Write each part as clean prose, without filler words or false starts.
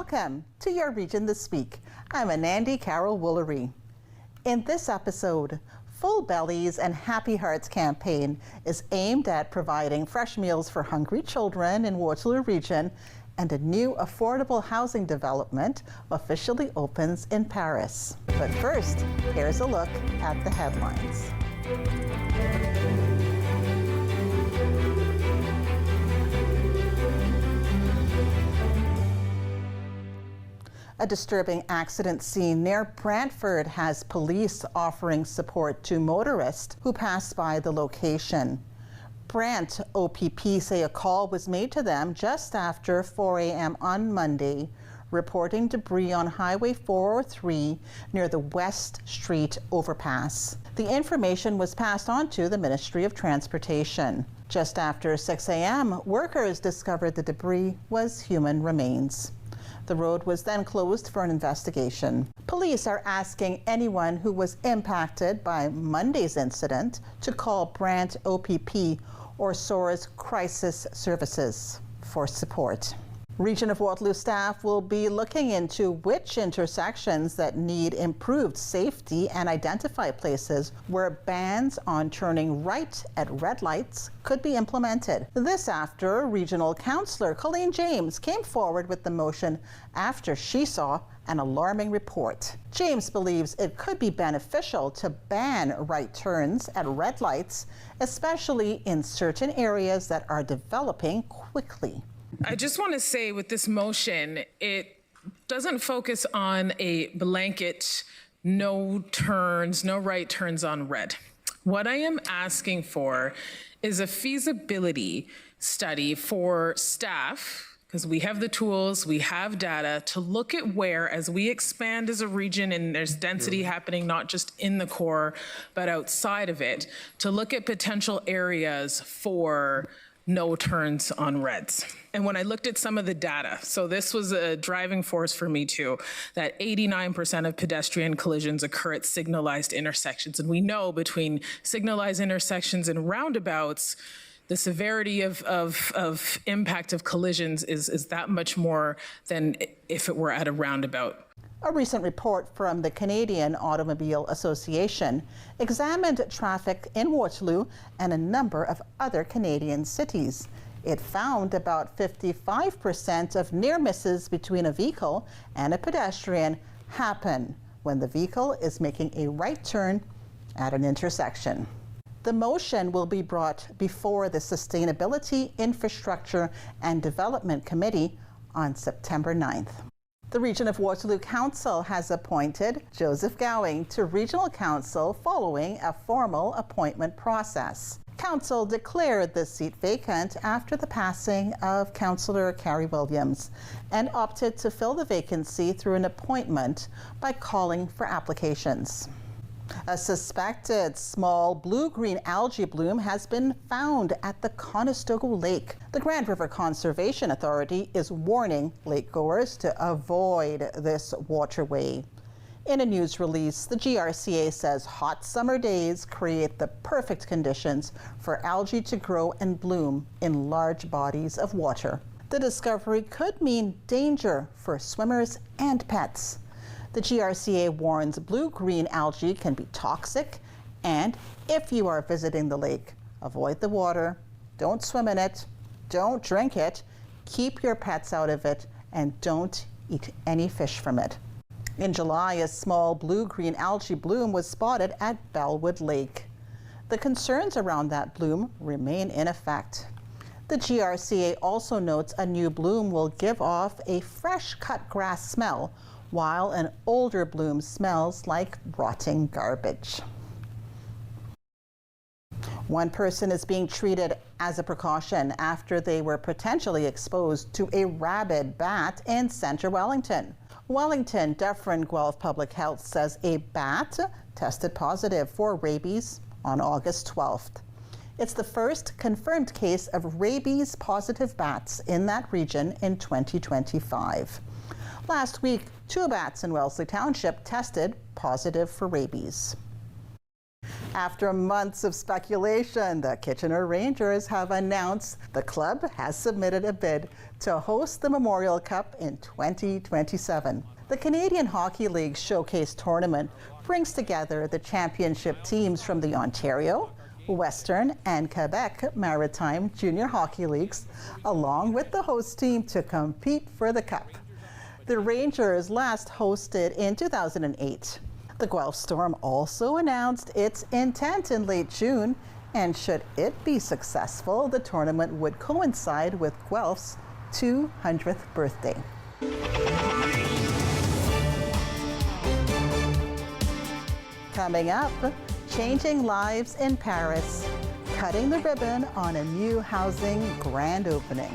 Welcome to your Region This Week. I'm Anandi Carol Woolery. In this episode, Full Bellies and Happy Hearts campaign is aimed at providing fresh meals for hungry children in Waterloo Region, and a new affordable housing development officially opens in Paris. But first, here's a look at the headlines. A disturbing accident scene near Brantford has police offering support to motorists who passed by the location. Brant OPP say a call was made to them just after 4 a.m. on Monday, reporting debris on Highway 403 near the West Street overpass. The information was passed on to the Ministry of Transportation. Just after 6 a.m., workers discovered the debris was human remains. The road was then closed for an investigation. Police are asking anyone who was impacted by Monday's incident to call Brant OPP or SOAR's Crisis Services for support. Region of Waterloo staff will be looking into which intersections that need improved safety and identify places where bans on turning right at red lights could be implemented. This after Regional Councillor Colleen James came forward with the motion after she saw an alarming report. James believes it could be beneficial to ban right turns at red lights, especially in certain areas that are developing quickly. I just want to say with this motion, it doesn't focus on a blanket no turns, no right turns on red. What I am asking for is a feasibility study for staff, because we have the tools, we have data to look at where, as we expand as a region and there's density happening not just in the core, but outside of it, to look at potential areas for no turns on reds. And when I looked at some of the data, so this was a driving force for me too, that 89% of pedestrian collisions occur at signalized intersections. And we know between signalized intersections and roundabouts, the severity of impact of collisions is that much more than if it were at a roundabout. A recent report from the Canadian Automobile Association examined traffic in Waterloo and a number of other Canadian cities. It found about 55% of near misses between a vehicle and a pedestrian happen when the vehicle is making a right turn at an intersection. The motion will be brought before the Sustainability, Infrastructure and Development Committee on September 9th. The Region of Waterloo Council has appointed Joseph Gowing to Regional Council following a formal appointment process. Council declared the seat vacant after the passing of Councillor Carrie Williams and opted to fill the vacancy through an appointment by calling for applications. A suspected small blue-green algae bloom has been found at the Conestoga Lake. The Grand River Conservation Authority is warning lakegoers to avoid this waterway. In a news release, the GRCA says hot summer days create the perfect conditions for algae to grow and bloom in large bodies of water. The discovery could mean danger for swimmers and pets. The GRCA warns blue-green algae can be toxic, and if you are visiting the lake, avoid the water, don't swim in it, don't drink it, keep your pets out of it, and don't eat any fish from it. In July, a small blue-green algae bloom was spotted at Bellwood Lake. The concerns around that bloom remain in effect. The GRCA also notes a new bloom will give off a fresh-cut grass smell, while an older bloom smells like rotting garbage. One person is being treated as a precaution after they were potentially exposed to a rabid bat in Centre Wellington. Wellington Dufferin Guelph Public Health says a bat tested positive for rabies on August 12th. It's the first confirmed case of rabies-positive bats in that region in 2025. Last week, 2 bats in Wellesley Township tested positive for rabies. After months of speculation, the Kitchener Rangers have announced the club has submitted a bid to host the Memorial Cup in 2027. The Canadian Hockey League Showcase Tournament brings together the championship teams from the Ontario, Western, and Quebec Maritime Junior Hockey Leagues, along with the host team to compete for the Cup. The Rangers last hosted in 2008. The Guelph Storm also announced its intent in late June, and should it be successful, the tournament would coincide with Guelph's 200th birthday. Coming up, changing lives in Paris, cutting the ribbon on a new housing grand opening.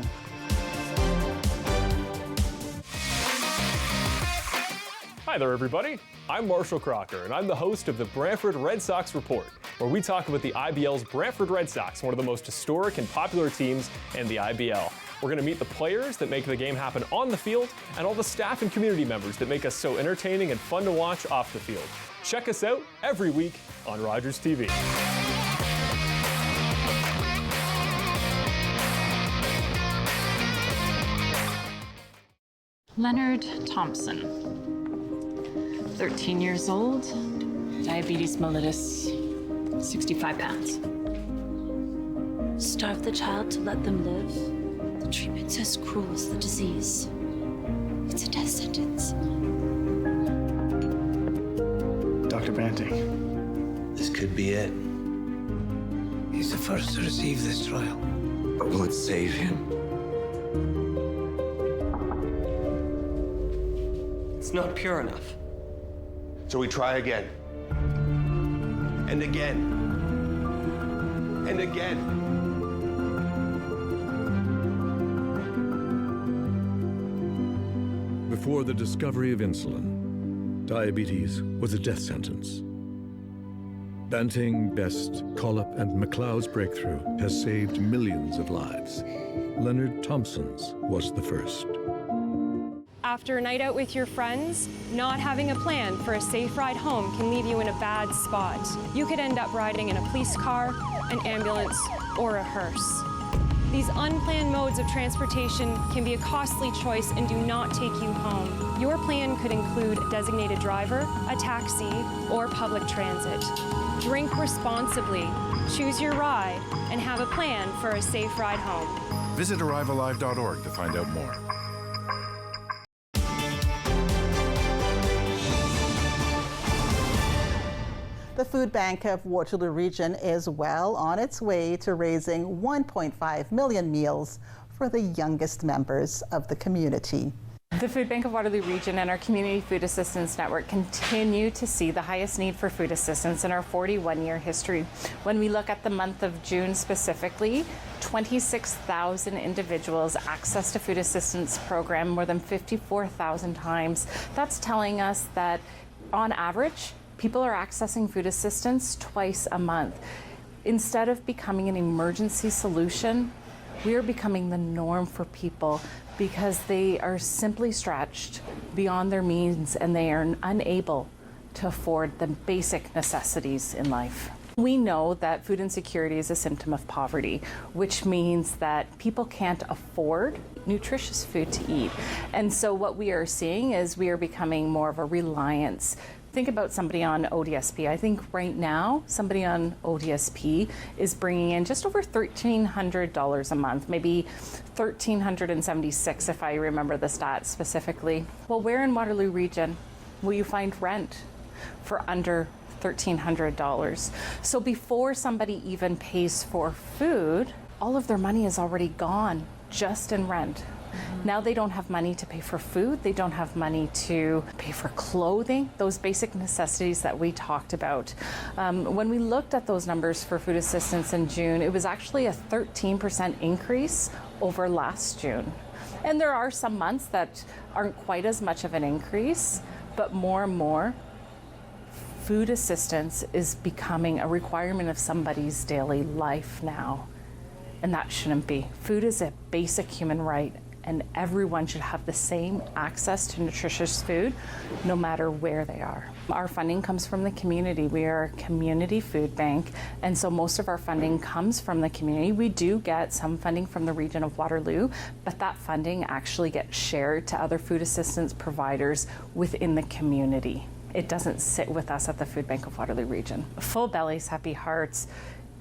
Hi there, everybody. I'm Marshall Crocker, and I'm the host of the Brantford Red Sox Report, where we talk about the IBL's Brantford Red Sox, one of the most historic and popular teams in the IBL. We're going to meet the players that make the game happen on the field, and all the staff and community members that make us so entertaining and fun to watch off the field. Check us out every week on Rogers TV. Leonard Thompson, 13 years old, diabetes mellitus, 65 pounds. Starve the child to let them live. The treatment's as cruel as the disease. It's a death sentence. Dr. Banting. This could be it. He's the first to receive this trial. But will it save him? It's not pure enough. So we try again. And again. And again. Before the discovery of insulin, diabetes was a death sentence. Banting, Best, Collip, and MacLeod's breakthrough has saved millions of lives. Leonard Thompson's was the first. After a night out with your friends, not having a plan for a safe ride home can leave you in a bad spot. You could end up riding in a police car, an ambulance, or a hearse. These unplanned modes of transportation can be a costly choice and do not take you home. Your plan could include a designated driver, a taxi, or public transit. Drink responsibly, choose your ride, and have a plan for a safe ride home. Visit arrivealive.org to find out more. The Food Bank of Waterloo Region is well on its way to raising 1.5 million meals for the youngest members of the community. The Food Bank of Waterloo Region and our Community Food Assistance Network continue to see the highest need for food assistance in our 41-year history. When we look at the month of June specifically, 26,000 individuals accessed a food assistance program more than 54,000 times. That's telling us that on average, people are accessing food assistance twice a month. Instead of becoming an emergency solution, we are becoming the norm for people because they are simply stretched beyond their means and they are unable to afford the basic necessities in life. We know that food insecurity is a symptom of poverty, which means that people can't afford nutritious food to eat. And so what we are seeing is we are becoming more of a reliance. Think about somebody on ODSP. I think right now, somebody on ODSP is bringing in just over $1,300 a month, maybe $1,376 if I remember the stats specifically. Well, where in Waterloo Region will you find rent for under $1,300? So before somebody even pays for food, all of their money is already gone just in rent. Now they don't have money to pay for food, they don't have money to pay for clothing, those basic necessities that we talked about. When we looked at those numbers for food assistance in June, it was actually a 13% increase over last June. And there are some months that aren't quite as much of an increase, but more and more, food assistance is becoming a requirement of somebody's daily life now. And that shouldn't be. Food is a basic human right. and everyone should have the same access to nutritious food no matter where they are. Our funding comes from the community. We are a community food bank, and so most of our funding comes from the community. We do get some funding from the region of Waterloo, but that funding actually gets shared to other food assistance providers within the community. It doesn't sit with us at the Food Bank of Waterloo Region. Full Bellies, Happy Hearts.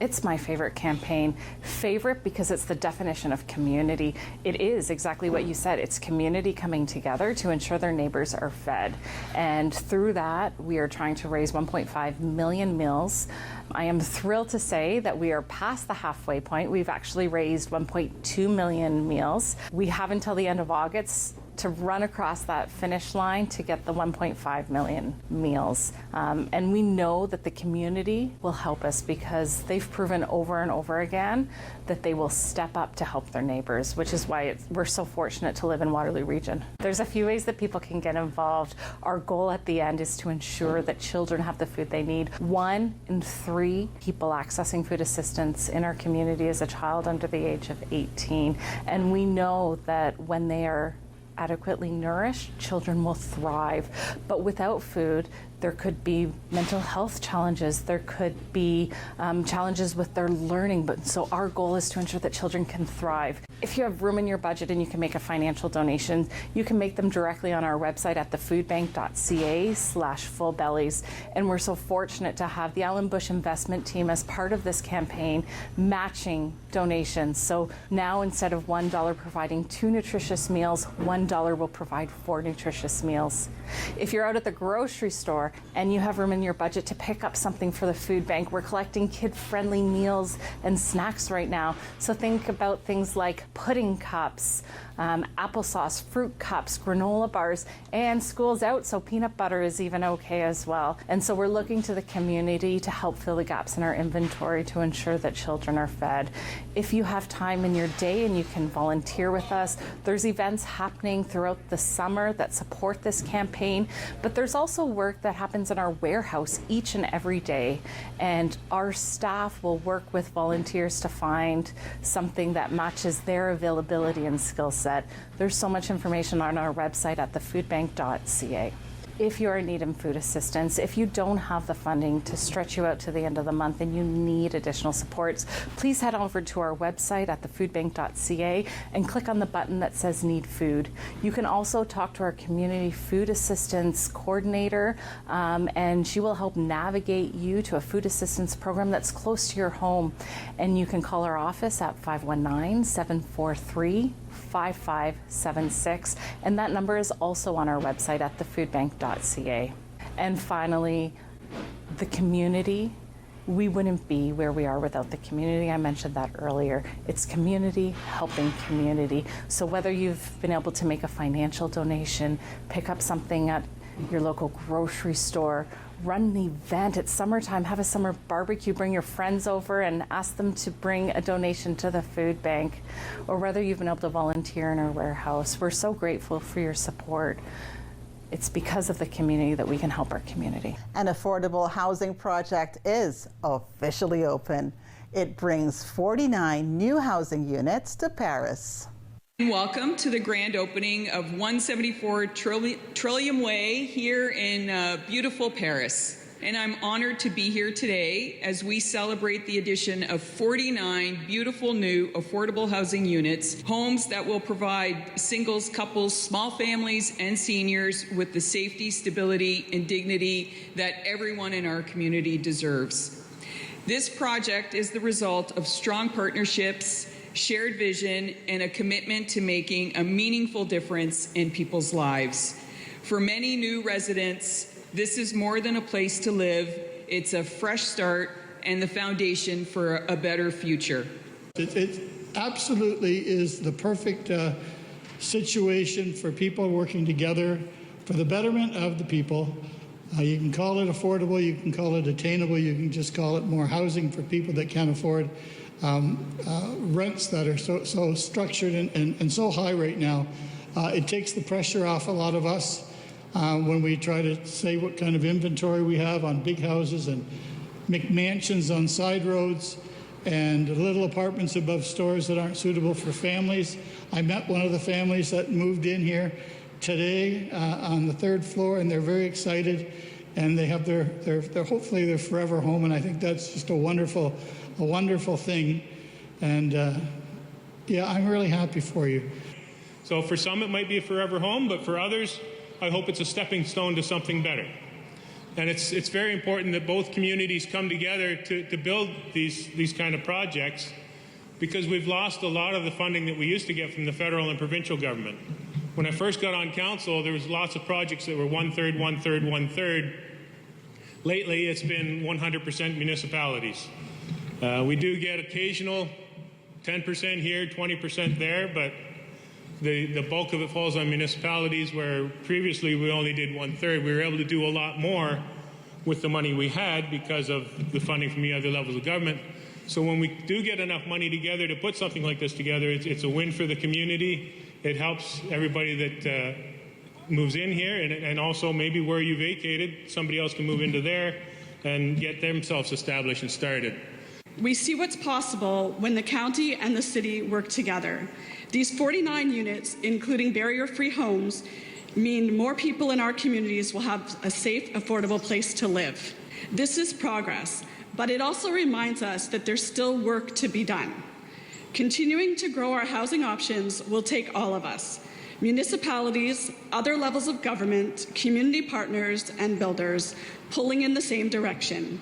It's my favorite campaign. Favorite because it's the definition of community. It is exactly what you said. It's community coming together to ensure their neighbors are fed. And through that, we are trying to raise 1.5 million meals. I am thrilled to say that we are past the halfway point. We've actually raised 1.2 million meals. We have until the end of August to run across that finish line to get the 1.5 million meals. And we know that the community will help us because they've proven over and over again that they will step up to help their neighbors, which is why we're so fortunate to live in Waterloo Region. There's a few ways that people can get involved. Our goal at the end is to ensure that children have the food they need. 1 in 3 people accessing food assistance in our community is a child under the age of 18. And we know that when they are adequately nourished, children will thrive. But without food, there could be mental health challenges. There could be challenges with their learning. But so our goal is to ensure that children can thrive. If you have room in your budget and you can make a financial donation, you can make them directly on our website at thefoodbank.ca/fullbellies. And we're so fortunate to have the Allen Bush Investment Team as part of this campaign, matching donations. So now instead of $1 providing 2 nutritious meals, $1 will provide 4 nutritious meals. If you're out at the grocery store and you have room in your budget to pick up something for the food bank, we're collecting kid-friendly meals and snacks right now. So think about things like pudding cups, applesauce, fruit cups, granola bars, and school's out, so peanut butter is even okay as well. And so we're looking to the community to help fill the gaps in our inventory to ensure that children are fed. If you have time in your day and you can volunteer with us, there's events happening throughout the summer that support this campaign, but there's also work that happens in our warehouse each and every day, and our staff will work with volunteers to find something that matches their availability and skill set. There's so much information on our website at thefoodbank.ca. If you're in need of food assistance, if you don't have the funding to stretch you out to the end of the month and you need additional supports, please head over to our website at thefoodbank.ca and click on the button that says Need Food. You can also talk to our community food assistance coordinator, and she will help navigate you to a food assistance program that's close to your home. And you can call our office at 519-743-5576, and that number is also on our website at thefoodbank.ca. And finally, the community. We wouldn't be where we are without the community. I mentioned that earlier. It's community helping community. So whether you've been able to make a financial donation, pick up something at your local grocery store, run an event, it's summertime, have a summer barbecue, bring your friends over and ask them to bring a donation to the food bank, or whether you've been able to volunteer in our warehouse. We're so grateful for your support. It's because of the community that we can help our community. An affordable housing project is officially open. It brings 49 new housing units to Paris. Welcome to the grand opening of 174 Trillium Way here in beautiful Paris. And I'm honored to be here today as we celebrate the addition of 49 beautiful new affordable housing units, homes that will provide singles, couples, small families, and seniors with the safety, stability, and dignity that everyone in our community deserves. This project is the result of strong partnerships, shared vision, and a commitment to making a meaningful difference in people's lives. For many new residents, this is more than a place to live. It's a fresh start and the foundation for a better future. It absolutely is the perfect situation for people working together for the betterment of the people. You can call it affordable, you can call it attainable, you can just call it more housing for people that can't afford rents that are so structured and so high right now. It takes the pressure off a lot of us when we try to say what kind of inventory we have on big houses and McMansions on side roads. and little apartments above stores that aren't suitable for families. I met one of the families that moved in here today on the 3rd floor, and they're very excited, and they have their hopefully their forever home, and I think that's just a wonderful thing. And yeah, I'm really happy for you. So for some it might be a forever home, but for others, I hope it's a stepping stone to something better. And it's very important that both communities come together to build these kind of projects, because we've lost a lot of the funding that we used to get from the federal and provincial government. When I first got on council, there was lots of projects that were 1/3, 1/3, 1/3. Lately, it's been 100% municipalities. We do get occasional 10% here, 20% there, but the bulk of it falls on municipalities, where previously we only did 1/3. We were able to do a lot more with the money we had because of the funding from the other levels of government. So when we do get enough money together to put something like this together, it's a win for the community. It helps everybody that moves in here, and also maybe where you vacated, somebody else can move into there and get themselves established and started. We see what's possible when the county and the city work together. These 49 units, including barrier-free homes, mean more people in our communities will have a safe, affordable place to live. This is progress, but it also reminds us that there's still work to be done. Continuing to grow our housing options will take all of us: municipalities, other levels of government, community partners, and builders pulling in the same direction.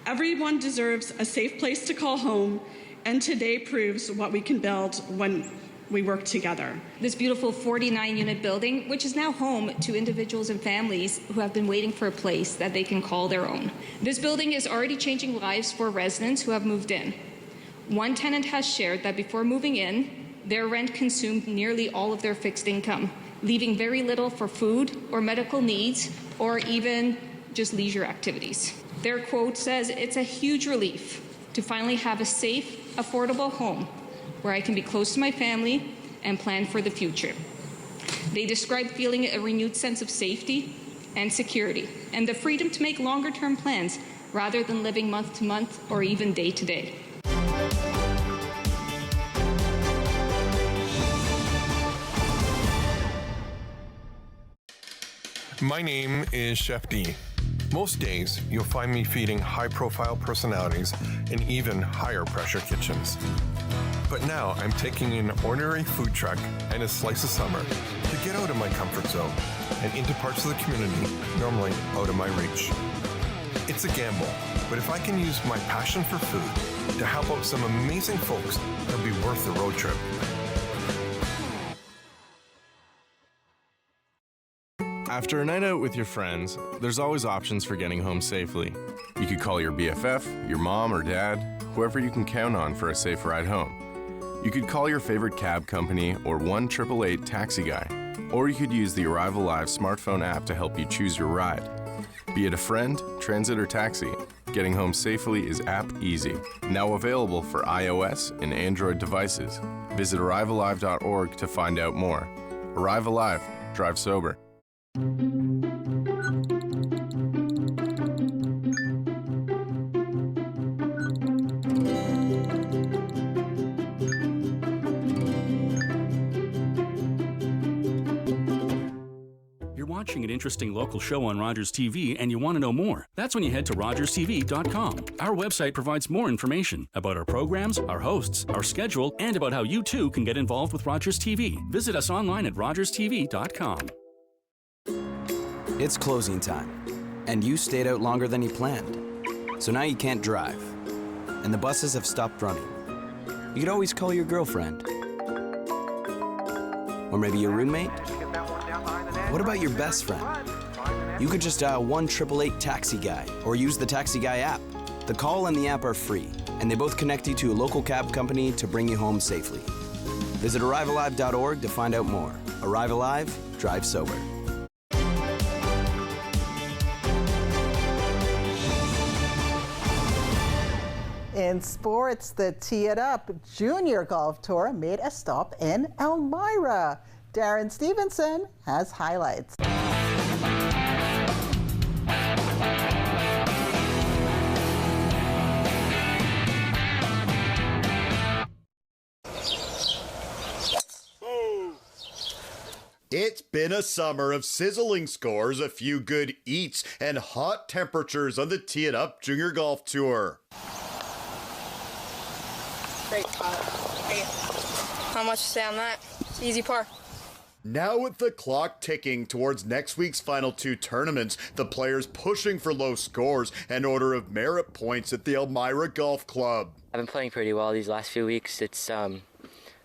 Everyone deserves a safe place to call home, and today proves what we can build when we work together. This beautiful 49-unit building, which is now home to individuals and families who have been waiting for a place that they can call their own. This building is already changing lives for residents who have moved in. One tenant has shared that before moving in, their rent consumed nearly all of their fixed income, leaving very little for food or medical needs, or even just leisure activities. Their quote says, "It's a huge relief to finally have a safe, affordable home where I can be close to my family and plan for the future." They describe feeling a renewed sense of safety and security, and the freedom to make longer-term plans rather than living month to month or even day to day. My name is Chef D. Most days, you'll find me feeding high-profile personalities in even higher-pressure kitchens. But now I'm taking an ordinary food truck and a slice of summer to get out of my comfort zone and into parts of the community normally out of my reach. It's a gamble, but if I can use my passion for food to help out some amazing folks, it'll be worth the road trip. After a night out with your friends, there's always options for getting home safely. You could call your BFF, your mom or dad, whoever you can count on for a safe ride home. You could call your favorite cab company or 1-888 taxi guy, or you could use the Arrive Alive smartphone app to help you choose your ride. Be it a friend, transit, or taxi, getting home safely is app easy. Now available for iOS and Android devices. Visit arrivealive.org to find out more. Arrive Alive, drive sober. You're watching an interesting local show on Rogers TV and you want to know more. That's when you head to rogerstv.com. Our website provides more information about our programs, our hosts, our schedule, and about how you too can get involved with Rogers TV. Visit us online at rogerstv.com. It's closing time, and you stayed out longer than you planned. So now you can't drive, and the buses have stopped running. You could always call your girlfriend. Or maybe your roommate? What about your best friend? You could just dial 1-888 taxi guy, or use the Taxi Guy app. The call and the app are free, and they both connect you to a local cab company to bring you home safely. Visit arrivealive.org to find out more. Arrive Alive, drive sober. In sports, the Tee It Up Junior Golf Tour made a stop in Elmira. Darren Stevenson has highlights. It's been a summer of sizzling scores, a few good eats, and hot temperatures on the Tee It Up Junior Golf Tour. Great putt. Hey, how much to say on that? It's easy par. Now with the clock ticking towards next week's final two tournaments, the players pushing for low scores and order of merit points at the Elmira Golf Club. I've been playing pretty well these last few weeks. It's the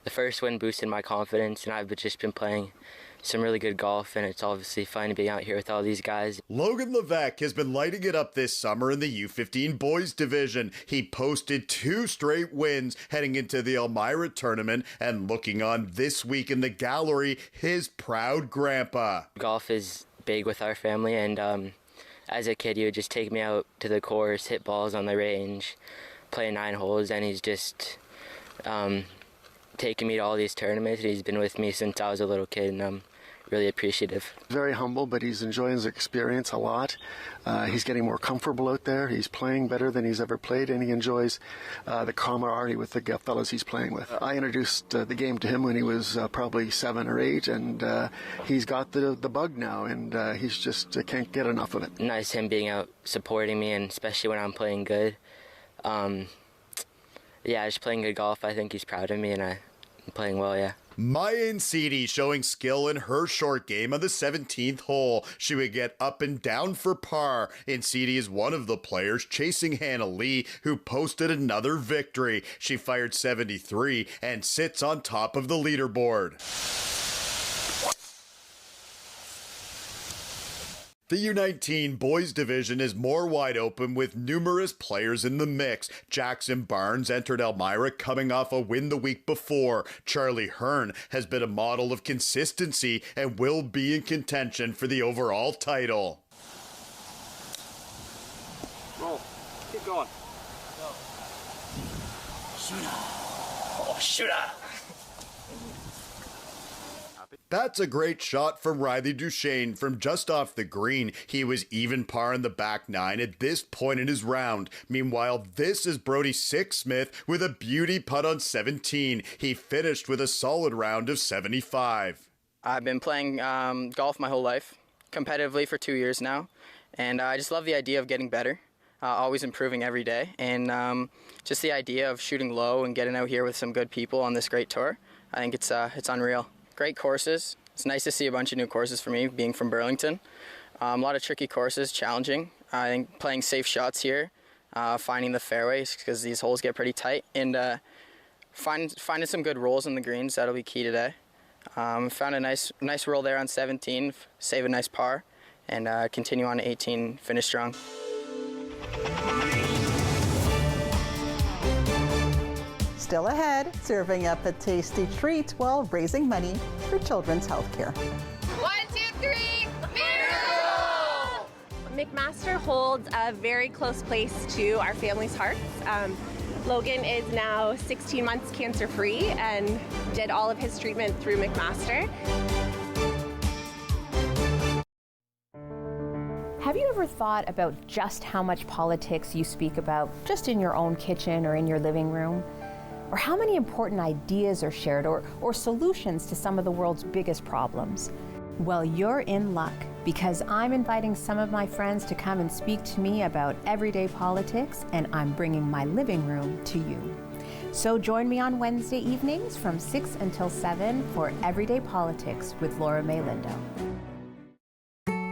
first win boosted my confidence, and I've just been playing some really good golf, and it's obviously fun to be out here with all these guys. Logan Levesque has been lighting it up this summer in the U15 boys division. He posted 2 straight wins heading into the Elmira tournament, and looking on this week in the gallery, his proud grandpa. Golf is big with our family, and as a kid he would just take me out to the course, hit balls on the range, play 9 holes, and he's just taking me to all these tournaments. He's been with me since I was a little kid, and I'm really appreciative. Very humble, but he's enjoying his experience a lot. He's getting more comfortable out there. He's playing better than he's ever played, and he enjoys the camaraderie with the fellows he's playing with. I introduced the game to him when he was probably 7 or 8, and he's got the bug now, and he's just can't get enough of it. Nice him being out supporting me, and especially when I'm playing good. Yeah, just playing good golf. I think he's proud of me, and I'm playing well, yeah. Maya Ncidi showing skill in her short game on the 17th hole. She would get up and down for par. Ncidi is one of the players chasing Hannah Lee, who posted another victory. She fired 73 and sits on top of the leaderboard. The U19 boys division is more wide open with numerous players in the mix. Jackson Barnes entered Elmira coming off a win the week before. Charlie Hearn has been a model of consistency and will be in contention for the overall title. Roll. Keep going. Go. Shooter. Oh, shooter. That's a great shot from Riley Duchesne from just off the green. He was even par in the back 9 at this point in his round. Meanwhile, this is Brody Sixsmith with a beauty putt on 17. He finished with a solid round of 75. I've been playing golf my whole life, competitively for 2 years now, and I just love the idea of getting better, always improving every day, and just the idea of shooting low and getting out here with some good people on this great tour. I think it's unreal. Great courses. It's nice to see a bunch of new courses for me, being from Burlington. A lot of tricky courses, challenging. I think playing safe shots here, finding the fairways, because these holes get pretty tight, and finding some good rolls in the greens. That'll be key today. Found a nice roll there on 17, save a nice par, and continue on 18, finish strong. Still ahead, serving up a tasty treat while raising money for children's health care. 1, 2, 3, miracle! McMaster holds a very close place to our family's hearts. Logan is now 16 months cancer-free and did all of his treatment through McMaster. Have you ever thought about just how much politics you speak about just in your own kitchen or in your living room? Or how many important ideas are shared or solutions to some of the world's biggest problems? Well, you're in luck, because I'm inviting some of my friends to come and speak to me about everyday politics, and I'm bringing my living room to you. So join me on Wednesday evenings from 6 until 7 for Everyday Politics with Laura May Lindo.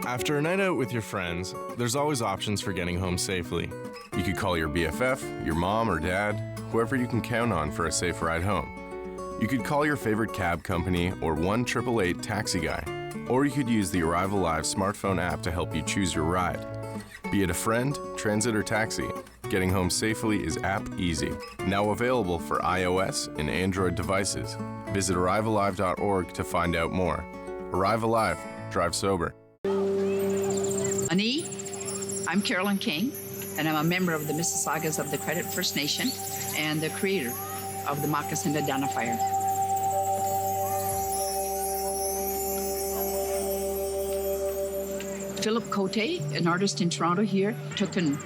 After a night out with your friends, there's always options for getting home safely. You could call your BFF, your mom or dad, whoever you can count on for a safe ride home. You could call your favorite cab company or 1-888 taxi guy. Or you could use the Arrival Live smartphone app to help you choose your ride. Be it a friend, transit, or taxi, getting home safely is app easy. Now available for iOS and Android devices. Visit arrivallive.org to find out more. Arrival Live. Drive sober. Ani, I'm Carolyn King, and I'm a member of the Mississaugas of the Credit First Nation and the creator of the Moccasin Identifier. Philip Cote, an artist in Toronto here, took and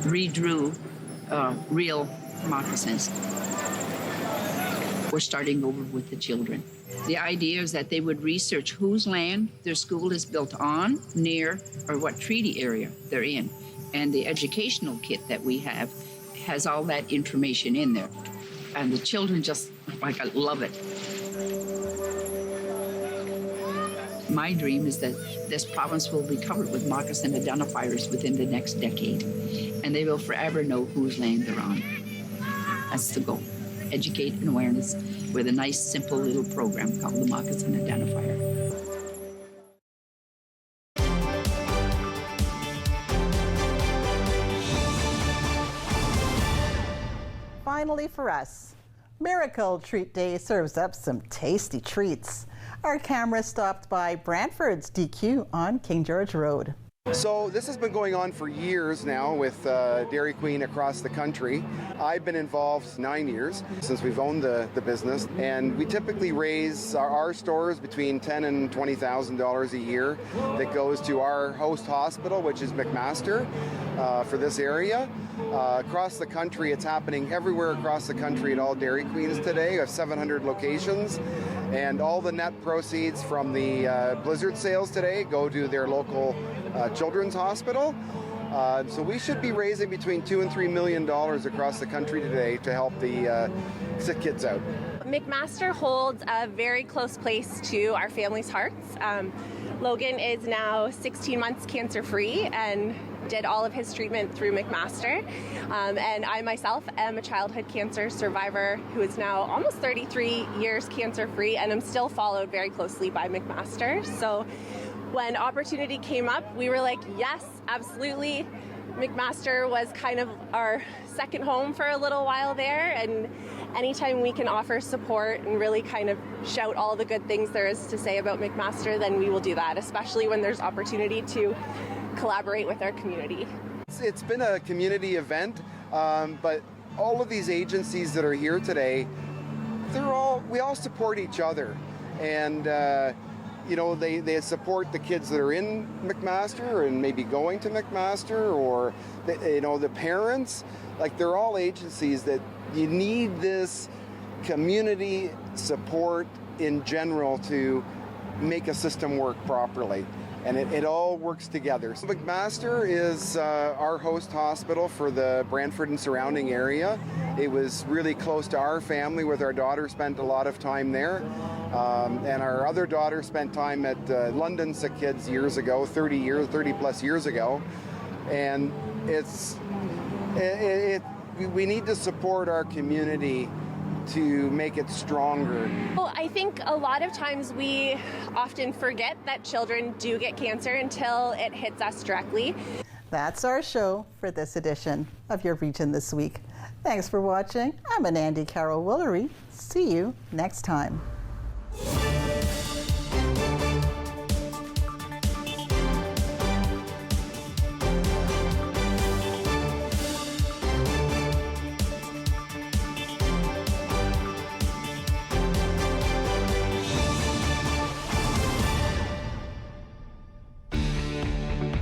redrew real moccasins. We're starting over with the children. The idea is that they would research whose land their school is built on, near, or what treaty area they're in. And the educational kit that we have has all that information in there. And the children just, like, I love it. My dream is that this province will be covered with moccasin identifiers within the next decade, and they will forever know whose land they're on. That's the goal. Educate and awareness with a nice, simple little program called the Moccasin Identifier. Finally for us, Miracle Treat Day serves up some tasty treats. Our camera stopped by Brantford's DQ on King George Road. So this has been going on for years now with Dairy Queen across the country. I've been involved 9 years since we've owned the business, and we typically raise our stores between $10,000 and $20,000 a year that goes to our host hospital, which is McMaster, for this area. Across the country, it's happening everywhere across the country at all Dairy Queens today. We have 700 locations, and all the net proceeds from the Blizzard sales today go to their local children's hospital. So we should be raising between $2 and $3 million across the country today to help the sick kids out. McMaster holds a very close place to our family's hearts. Logan is now 16 months cancer-free and did all of his treatment through McMaster. And I myself am a childhood cancer survivor who is now almost 33 years cancer-free, and I'm still followed very closely by McMaster. So when opportunity came up, we were like, yes, absolutely. McMaster was kind of our second home for a little while there, and anytime we can offer support and really kind of shout all the good things there is to say about McMaster, then we will do that, especially when there's opportunity to collaborate with our community. It's been a community event, but all of these agencies that are here today, we all support each other, and you know, they support the kids that are in McMaster and maybe going to McMaster, or the parents. Like, they're all agencies that you need this community support in general to make a system work properly. And it all works together. So McMaster is our host hospital for the Brantford and surrounding area. It was really close to our family, with our daughter spent a lot of time there. And our other daughter spent time at London Sick Kids years ago, 30 plus years ago. And we need to support our community to make it stronger. Well, I think a lot of times we often forget that children do get cancer until it hits us directly. That's our show for this edition of Your Region This Week. Thanks for watching. I'm Anandi Carroll Woolery. See you next time.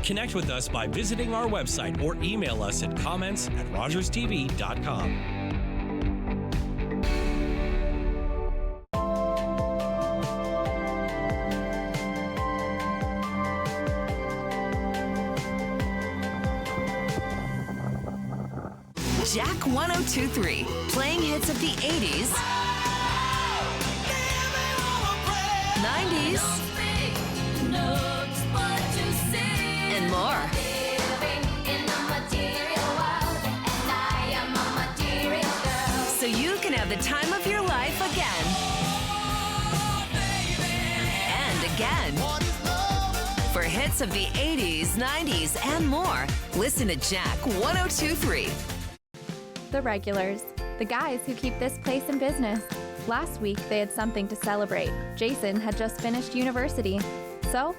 Connect with us by visiting our website or email us at comments@rogerstv.com. Jack 102.3, playing hits of the 80s, 90s, and more. So you can have the time of your life again. And again. For hits of the 80s, 90s, and more, listen to Jack 102.3. The regulars, the guys who keep this place in business. Last week, they had something to celebrate. Jason had just finished university. So